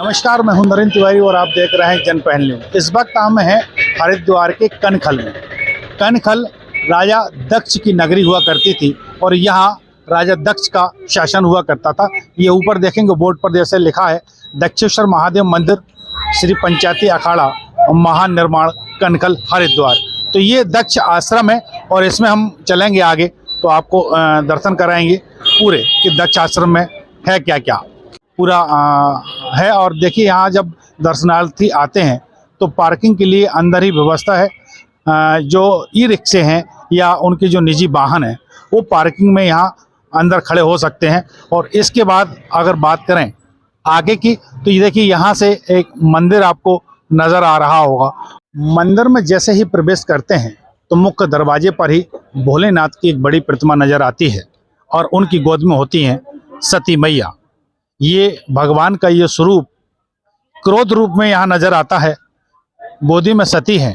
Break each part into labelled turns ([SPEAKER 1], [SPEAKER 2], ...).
[SPEAKER 1] नमस्कार, मैं हूं नरेंद्र तिवारी और आप देख रहे हैं जनपहल न्यूज। इस वक्त हम हैं हरिद्वार के कनखल में। कनखल राजा दक्ष की नगरी हुआ करती थी और यहाँ राजा दक्ष का शासन हुआ करता था। ये ऊपर देखेंगे बोर्ड पर जैसे लिखा है दक्षेश्वर महादेव मंदिर श्री पंचायती अखाड़ा महानिर्माण कनखल हरिद्वार। तो ये दक्ष आश्रम है और इसमें हम चलेंगे आगे तो आपको दर्शन कराएंगे पूरे कि दक्ष आश्रम में है क्या क्या पूरा है। और देखिए यहाँ जब दर्शनार्थी आते हैं तो पार्किंग के लिए अंदर ही व्यवस्था है। जो ई रिक्शे हैं या उनके जो निजी वाहन हैं वो पार्किंग में यहाँ अंदर खड़े हो सकते हैं। और इसके बाद अगर बात करें आगे की तो ये देखिए यहाँ से एक मंदिर आपको नज़र आ रहा होगा। मंदिर में जैसे ही प्रवेश करते हैं तो मुख्य दरवाजे पर ही भोलेनाथ की एक बड़ी प्रतिमा नज़र आती है और उनकी गोद में होती हैं सती मैया। ये भगवान का ये स्वरूप क्रोध रूप में यहाँ नजर आता है। गोदी में सती हैं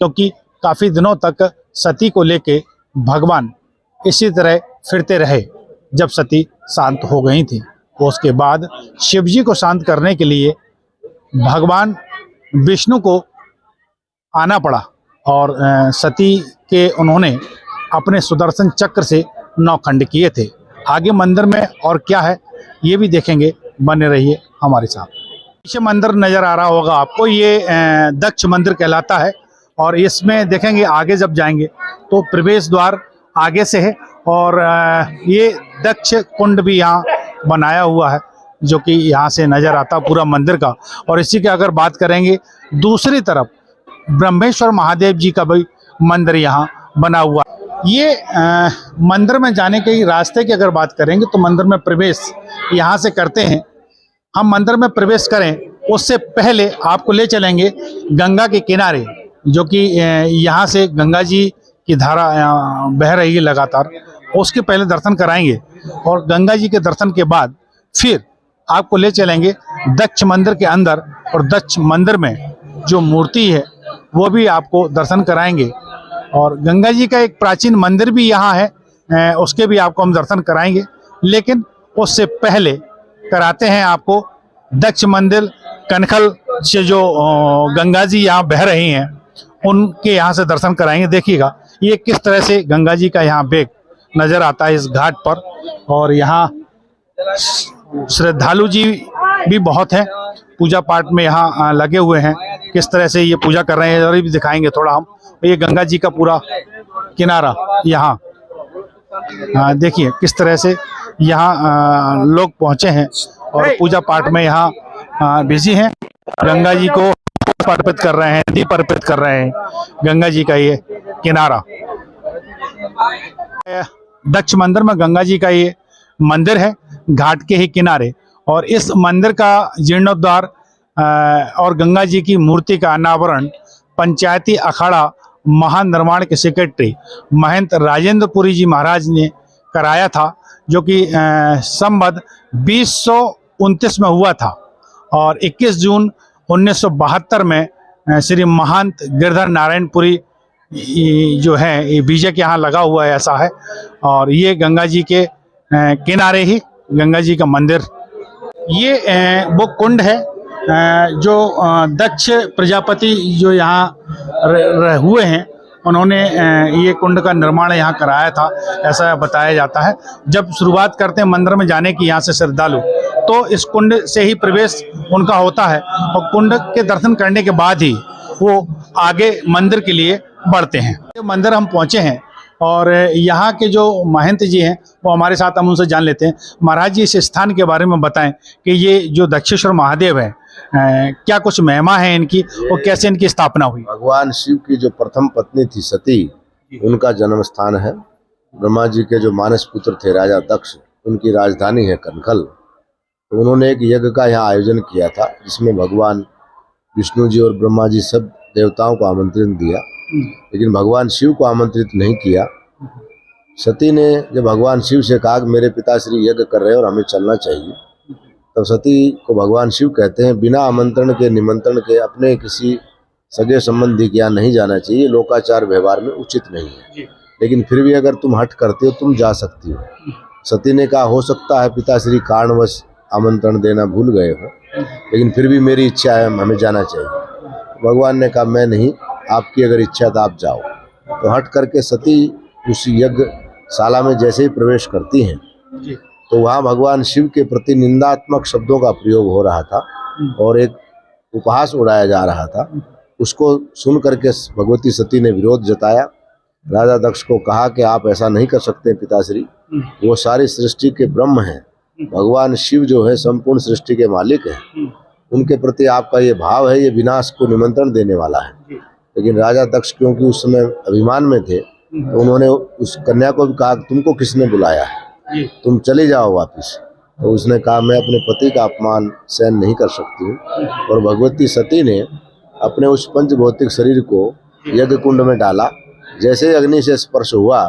[SPEAKER 1] क्योंकि काफ़ी दिनों तक सती को लेके भगवान इसी तरह फिरते रहे। जब सती शांत हो गई थी तो उसके बाद शिवजी को शांत करने के लिए भगवान विष्णु को आना पड़ा और सती के उन्होंने अपने सुदर्शन चक्र से 9 खंड किए थे। आगे मंदिर में और क्या है ये भी देखेंगे, बने रहिए हमारे साथ। पीछे मंदिर नज़र आ रहा होगा आपको, ये दक्ष मंदिर कहलाता है। और इसमें देखेंगे आगे जब जाएंगे तो प्रवेश द्वार आगे से है और ये दक्ष कुंड भी यहाँ बनाया हुआ है जो कि यहाँ से नज़र आता पूरा मंदिर का। और इसी की अगर बात करेंगे दूसरी तरफ ब्रह्मेश्वर महादेव जी का भी मंदिर यहाँ बना हुआ है। ये मंदिर में जाने के रास्ते की अगर बात करेंगे तो मंदिर में प्रवेश यहाँ से करते हैं। हम मंदिर में प्रवेश करें उससे पहले आपको ले चलेंगे गंगा के किनारे, जो कि यहाँ से गंगा जी की धारा बह रही है लगातार। उसके पहले दर्शन कराएंगे और गंगा जी के दर्शन के बाद फिर आपको ले चलेंगे दक्ष मंदिर के अंदर और दक्ष मंदिर में जो मूर्ति है वो भी आपको दर्शन कराएंगे। और गंगा जी का एक प्राचीन मंदिर भी यहाँ है, उसके भी आपको हम दर्शन कराएंगे। लेकिन उससे पहले कराते हैं आपको दक्ष मंदिर कनखल से जो गंगा जी यहाँ बह रही हैं उनके यहाँ से दर्शन कराएंगे। देखिएगा ये किस तरह से गंगा जी का यहाँ बेग नज़र आता है इस घाट पर। और यहाँ श्रद्धालु जी भी बहुत हैं, पूजा पाठ में यहाँ लगे हुए हैं। किस तरह से ये पूजा कर रहे हैं और भी दिखाएंगे थोड़ा हम। ये गंगा जी का पूरा किनारा यहाँ देखिए किस तरह से यहाँ लोग पहुँचे हैं और पूजा पाठ में यहाँ बिजी हैं। गंगा जी को अर्पित कर रहे हैं, दीप अर्पित कर रहे हैं। गंगा जी का ये किनारा, दक्ष मंदिर में गंगा जी का ये मंदिर है घाट के ही किनारे। और इस मंदिर का जीर्णोद्धार और गंगा जी की मूर्ति का अनावरण पंचायती अखाड़ा महानिर्माण के सेक्रेटरी महंत राजेंद्रपुरी जी महाराज ने कराया था, जो कि संवत 2029 में हुआ था। और 21 जून 1972 में श्री महंत गिरधर नारायणपुरी जो है ये बीजे के यहाँ लगा हुआ है, ऐसा है। और ये गंगा जी के किनारे ही गंगा जी का मंदिर, ये वो कुंड है जो दक्ष प्रजापति जो यहाँ हुए हैं उन्होंने ये कुंड का निर्माण यहाँ कराया था, ऐसा बताया जाता है। जब शुरुआत करते हैं मंदिर में जाने की यहाँ से श्रद्धालु तो इस कुंड से ही प्रवेश उनका होता है और कुंड के दर्शन करने के बाद ही वो आगे मंदिर के लिए बढ़ते हैं। ये मंदिर हम पहुँचे हैं और यहाँ के जो महंत जी हैं वो हमारे साथ, हम उनसे जान लेते हैं। महाराज जी इस स्थान के बारे में बताएं कि ये जो दक्षेश्वर महादेव है क्या कुछ महिमा है इनकी और कैसे इनकी स्थापना हुई।
[SPEAKER 2] भगवान शिव की जो प्रथम पत्नी थी सती, उनका जन्म स्थान है। ब्रह्मा जी के जो मानस पुत्र थे राजा दक्ष, उनकी राजधानी है कनखल। तो उन्होंने एक यज्ञ का यहाँ आयोजन किया था जिसमें भगवान विष्णु जी और ब्रह्मा जी सब देवताओं को आमंत्रण दिया, लेकिन भगवान शिव को आमंत्रित नहीं किया। सती ने जब भगवान शिव से कहा कि मेरे पिताश्री यज्ञ कर रहे हैं और हमें चलना चाहिए, तब सती को भगवान शिव कहते हैं बिना आमंत्रण के, निमंत्रण के अपने किसी सगे संबंधी के यहाँ नहीं जाना चाहिए, लोकाचार व्यवहार में उचित नहीं है। लेकिन फिर भी अगर तुम हट करते हो तुम जा सकती हो। सती ने कहा हो सकता है पिताश्री कारणवश आमंत्रण देना भूल गए हो, लेकिन फिर भी मेरी इच्छा है, हमें जाना चाहिए। भगवान ने कहा मैं नहीं, आपकी अगर इच्छा है तो आप जाओ। तो हट करके सती उस यज्ञशाला में जैसे ही प्रवेश करती हैं
[SPEAKER 1] जी।
[SPEAKER 2] तो वहाँ भगवान शिव के प्रति निंदात्मक शब्दों का प्रयोग हो रहा था और एक उपहास उड़ाया जा रहा था। उसको सुन करके भगवती सती ने विरोध जताया। राजा दक्ष को कहा कि आप ऐसा नहीं कर सकते पिताश्री, वो सारी सृष्टि के ब्रह्म हैं, भगवान शिव जो है संपूर्ण सृष्टि के मालिक हैं, उनके प्रति आपका ये भाव है, ये विनाश को निमंत्रण देने वाला है। लेकिन राजा दक्ष क्योंकि उस समय अभिमान में थे तो उन्होंने उस कन्या को भी कहा तुमको किसने बुलाया है, तुम चले जाओ वापिस। तो उसने कहा मैं अपने पति का अपमान सहन नहीं कर सकती हूँ। और भगवती सती ने अपने उस पंचभौतिक शरीर को यज्ञ कुंड में डाला। जैसे अग्नि से स्पर्श हुआ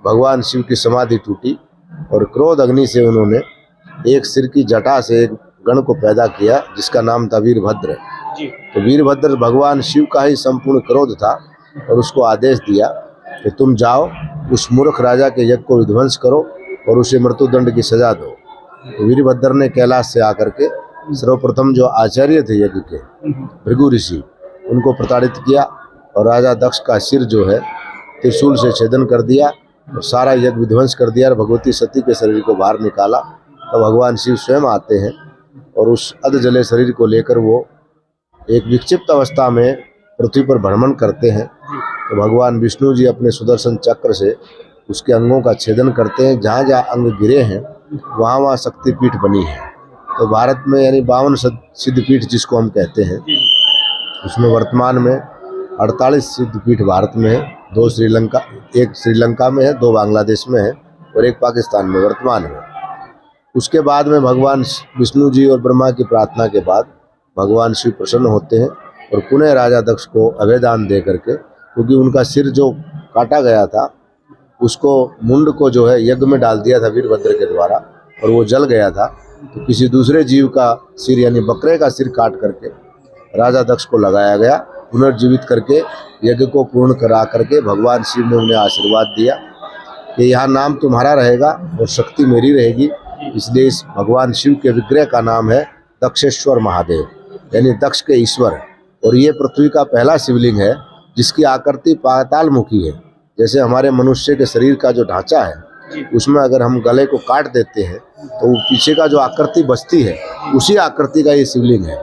[SPEAKER 2] भगवान शिव की समाधि टूटी और क्रोध अग्नि से उन्होंने एक सिर की जटा से एक गण को पैदा किया जिसका नाम था वीरभद्र। तो वीरभद्र भगवान शिव का ही संपूर्ण क्रोध था और उसको आदेश दिया कि तुम जाओ उस मूर्ख राजा के यज्ञ को विध्वंस करो और उसे मृत्युदंड की सजा दो। तो वीरभद्र ने कैलाश से आकर के सर्वप्रथम जो आचार्य थे यज्ञ के भृगु ऋषि उनको प्रताड़ित किया और राजा दक्ष का सिर जो है त्रिशूल से छेदन कर दिया और सारा यज्ञ विध्वंस कर दिया और भगवती सती के शरीर को बाहर निकाला। तो भगवान शिव स्वयं आते हैं और उस अध जले शरीर को लेकर वो एक विक्षिप्त अवस्था में पृथ्वी पर भ्रमण करते हैं। तो भगवान विष्णु जी अपने सुदर्शन चक्र से उसके अंगों का छेदन करते हैं। जहाँ जहाँ अंग गिरे हैं वहाँ वहाँ शक्तिपीठ बनी है। तो भारत में यानी 52 सिद्धपीठ जिसको हम कहते हैं, उसमें वर्तमान में 48 सिद्धपीठ भारत में है, 2 श्रीलंका, एक श्रीलंका में है, 2 बांग्लादेश में है और एक पाकिस्तान में वर्तमान में। उसके बाद में भगवान विष्णु जी और ब्रह्मा की प्रार्थना के बाद भगवान शिव प्रसन्न होते हैं और पुनः राजा दक्ष को अभयदान दे करके, क्योंकि उनका सिर जो काटा गया था उसको मुंड को जो है यज्ञ में डाल दिया था वीरभद्र के द्वारा और वो जल गया था। तो किसी दूसरे जीव का सिर यानी बकरे का सिर काट करके राजा दक्ष को लगाया गया, पुनर्जीवित करके यज्ञ को पूर्ण करा करके भगवान शिव ने उन्हें आशीर्वाद दिया कि यहाँ नाम तुम्हारा रहेगा और शक्ति मेरी रहेगी। इसलिए इस भगवान शिव के विग्रह का नाम है दक्षेश्वर महादेव यानी दक्ष के ईश्वर। और ये पृथ्वी का पहला शिवलिंग है जिसकी आकृति पाताल मुखी है। जैसे हमारे मनुष्य के शरीर का जो ढांचा है उसमें अगर हम गले को काट देते हैं तो पीछे का जो आकृति बचती है उसी आकृति का ये शिवलिंग है।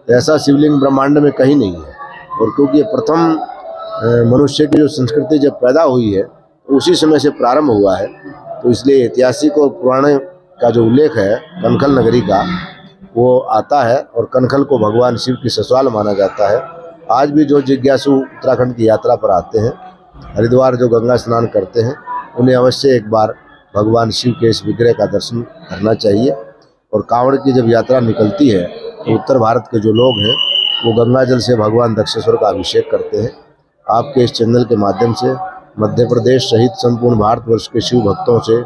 [SPEAKER 2] ऐसा शिवलिंग ब्रह्मांड में कहीं नहीं है। और क्योंकि ये प्रथम मनुष्य की जो संस्कृति जब पैदा हुई है तो उसी समय से प्रारंभ हुआ है, तो इसलिए ऐतिहासिक और पुराने का जो उल्लेख है कनखल नगरी का वो आता है और कनखल को भगवान शिव की ससुराल माना जाता है। आज भी जो जिज्ञासु उत्तराखंड की यात्रा पर आते हैं, हरिद्वार जो गंगा स्नान करते हैं, उन्हें अवश्य एक बार भगवान शिव के इस विग्रह का दर्शन करना चाहिए। और कांवड़ की जब यात्रा निकलती है तो उत्तर भारत के जो लोग हैं वो गंगा जल से भगवान दक्षेश्वर का अभिषेक करते हैं। आपके इस चैनल के माध्यम से मध्य प्रदेश सहित संपूर्ण भारतवर्ष के शिव भक्तों से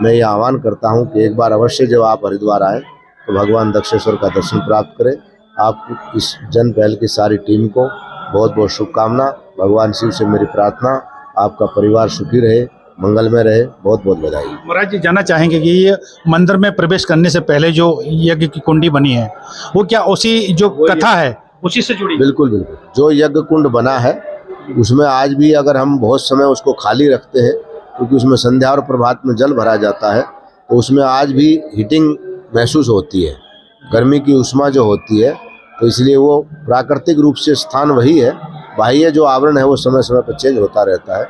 [SPEAKER 2] मैं ये आह्वान करता हूँ कि एक बार अवश्य जब आप हरिद्वार आएँ तो भगवान दक्षेश्वर का दर्शन प्राप्त करें। आप इस जन पहल की सारी टीम को बहुत बहुत शुभकामना। भगवान शिव से मेरी प्रार्थना आपका परिवार सुखी रहे, मंगलमय रहे। बहुत बहुत बधाई।
[SPEAKER 1] महाराज जी जानना चाहेंगे कि ये मंदिर में प्रवेश करने से पहले जो यज्ञ की कुंडी बनी है वो क्या उसी जो कथा है उसी से जुड़ी?
[SPEAKER 2] बिल्कुल बिल्कुल। जो यज्ञ कुंड बना है उसमें आज भी अगर हम बहुत समय उसको खाली रखते हैं क्योंकि उसमें संध्या और प्रभात में जल भरा जाता है तो उसमें आज भी हीटिंग महसूस होती है, गर्मी की उष्मा जो होती है। तो इसलिए वो प्राकृतिक रूप से स्थान वही है, बाह्य जो आवरण है वो समय समय पर चेंज होता रहता है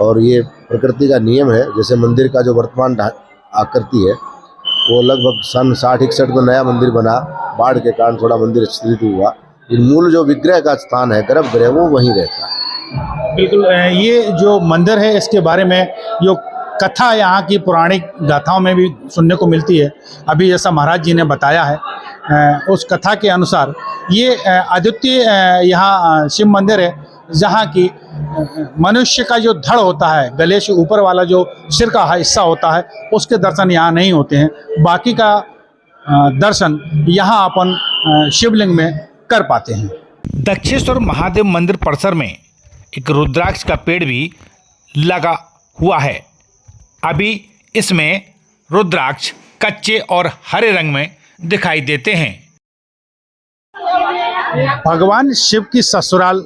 [SPEAKER 2] और ये प्रकृति का नियम है। जैसे मंदिर का जो वर्तमान आकृति है वो लगभग सन 60-61 में नया मंदिर बना, बाढ़ के कारण थोड़ा मंदिर स्थित हुआ। मूल जो विग्रह का स्थान है गर्भगृह वो वहीं रहता है।
[SPEAKER 1] बिल्कुल। ये जो मंदिर है इसके बारे में जो कथा यहाँ की पौराणिक गाथाओं में भी सुनने को मिलती है, अभी जैसा महाराज जी ने बताया है उस कथा के अनुसार ये अद्वितीय यहाँ शिव मंदिर है जहाँ की मनुष्य का जो धड़ होता है, गले से ऊपर वाला जो सिर का हिस्सा होता है उसके दर्शन यहाँ नहीं होते हैं, बाकी का दर्शन यहाँ अपन शिवलिंग में कर पाते हैं। दक्षेश्वर महादेव मंदिर परिसर में एक रुद्राक्ष का पेड़ भी लगा हुआ है। अभी इसमें रुद्राक्ष कच्चे और हरे रंग में दिखाई देते हैं। भगवान शिव की ससुराल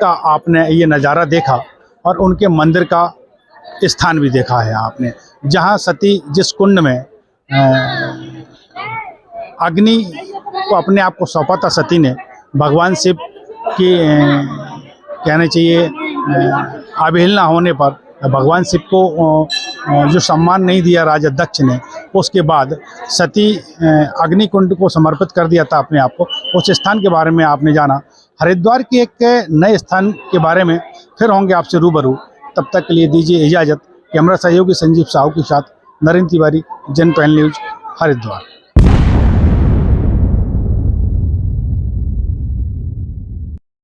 [SPEAKER 1] का आपने ये नज़ारा देखा और उनके मंदिर का स्थान भी देखा है आपने, जहाँ सती जिस कुंड में अग्नि को अपने आप को सौंपा था सती ने, भगवान शिव की कहना चाहिए अवहेलना होने पर भगवान शिव को जो सम्मान नहीं दिया राजा दक्ष ने, उसके बाद सती अग्नि कुंड को समर्पित कर दिया था अपने आप को। उस स्थान के बारे में आपने जाना। हरिद्वार के एक नए स्थान के बारे में फिर होंगे आपसे रूबरू। तब तक के लिए दीजिए इजाज़त। कैमरा सहयोगी संजीव साहू के साथ नरेंद्र तिवारी, जनपहल न्यूज़, हरिद्वार।